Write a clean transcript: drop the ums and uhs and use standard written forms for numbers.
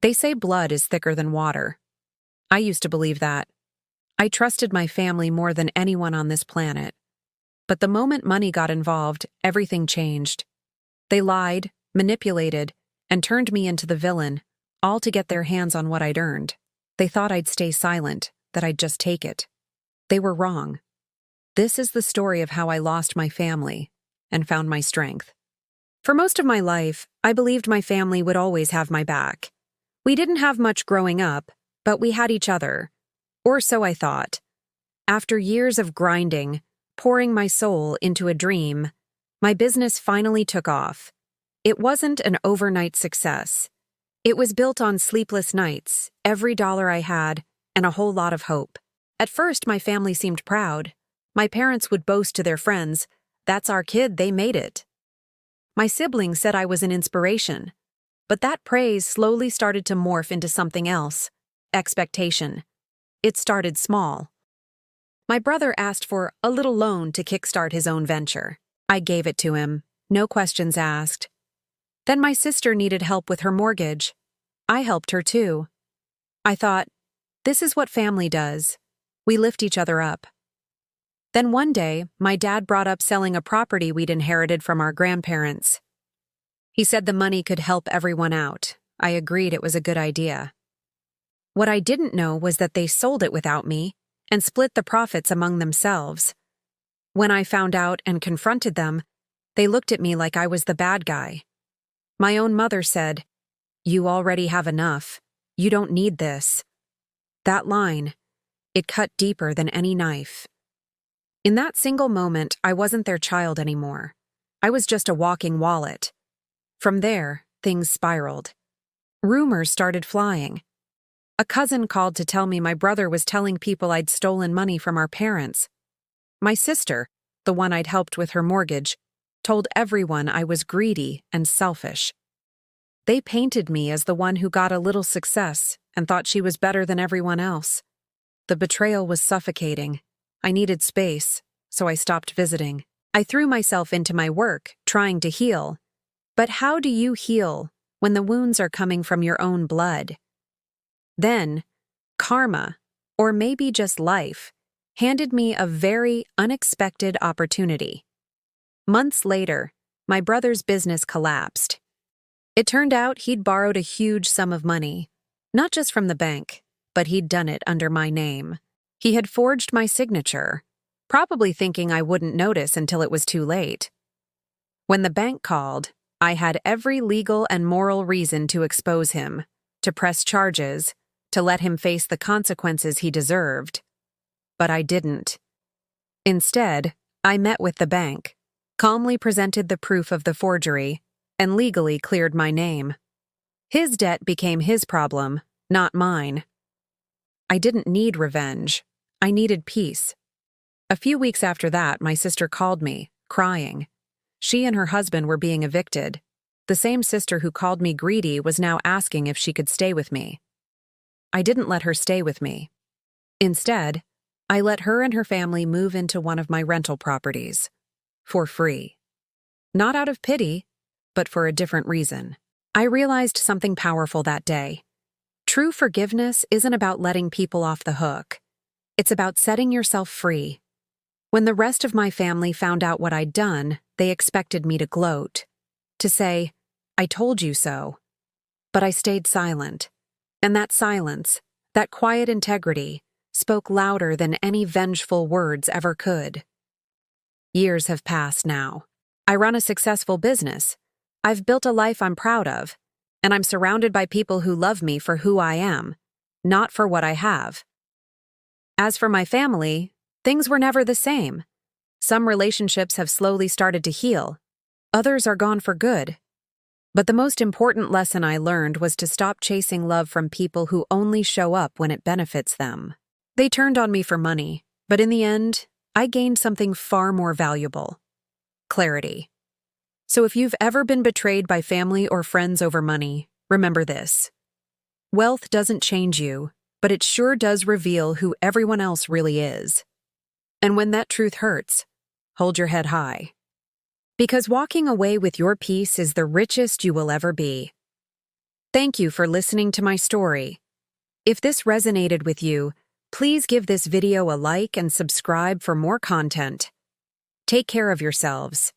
They say blood is thicker than water. I used to believe that. I trusted my family more than anyone on this planet. But the moment money got involved, everything changed. They lied, manipulated, and turned me into the villain, all to get their hands on what I'd earned. They thought I'd stay silent, that I'd just take it. They were wrong. This is the story of how I lost my family and found my strength. For most of my life, I believed my family would always have my back. We didn't have much growing up, but we had each other. Or so I thought. After years of grinding, pouring my soul into a dream, my business finally took off. It wasn't an overnight success. It was built on sleepless nights, every dollar I had, and a whole lot of hope. At first, my family seemed proud. My parents would boast to their friends, "That's our kid, they made it." My siblings said I was an inspiration. But that praise slowly started to morph into something else: expectation. It started small. My brother asked for a little loan to kickstart his own venture. I gave it to him, no questions asked. Then my sister needed help with her mortgage. I helped her too. I thought, this is what family does. We lift each other up. Then one day, my dad brought up selling a property we'd inherited from our grandparents. He said the money could help everyone out. I agreed it was a good idea. What I didn't know was that they sold it without me and split the profits among themselves. When I found out and confronted them, they looked at me like I was the bad guy. My own mother said, "You already have enough. You don't need this." That line, it cut deeper than any knife. In that single moment, I wasn't their child anymore. I was just a walking wallet. From there, things spiraled. Rumors started flying. A cousin called to tell me my brother was telling people I'd stolen money from our parents. My sister, the one I'd helped with her mortgage, told everyone I was greedy and selfish. They painted me as the one who got a little success and thought she was better than everyone else. The betrayal was suffocating. I needed space, so I stopped visiting. I threw myself into my work, trying to heal. But how do you heal when the wounds are coming from your own blood? Then, karma, or maybe just life, handed me a very unexpected opportunity. Months later, my brother's business collapsed. It turned out he'd borrowed a huge sum of money, not just from the bank, but he'd done it under my name. He had forged my signature, probably thinking I wouldn't notice until it was too late. When the bank called, I had every legal and moral reason to expose him, to press charges, to let him face the consequences he deserved. But I didn't. Instead, I met with the bank, calmly presented the proof of the forgery, and legally cleared my name. His debt became his problem, not mine. I didn't need revenge. I needed peace. A few weeks after that, my sister called me, crying. She and her husband were being evicted. The same sister who called me greedy was now asking if she could stay with me. I didn't let her stay with me. Instead, I let her and her family move into one of my rental properties. For free. Not out of pity, but for a different reason. I realized something powerful that day. True forgiveness isn't about letting people off the hook. It's about setting yourself free. When the rest of my family found out what I'd done, they expected me to gloat, to say, "I told you so." But I stayed silent. And that silence, that quiet integrity, spoke louder than any vengeful words ever could. Years have passed now. I run a successful business. I've built a life I'm proud of, and I'm surrounded by people who love me for who I am, not for what I have. As for my family, things were never the same. Some relationships have slowly started to heal. Others are gone for good. But the most important lesson I learned was to stop chasing love from people who only show up when it benefits them. They turned on me for money, but in the end, I gained something far more valuable: clarity. So if you've ever been betrayed by family or friends over money, remember this. Wealth doesn't change you, but it sure does reveal who everyone else really is. And when that truth hurts, hold your head high. Because walking away with your peace is the richest you will ever be. Thank you for listening to my story. If this resonated with you, please give this video a like and subscribe for more content. Take care of yourselves.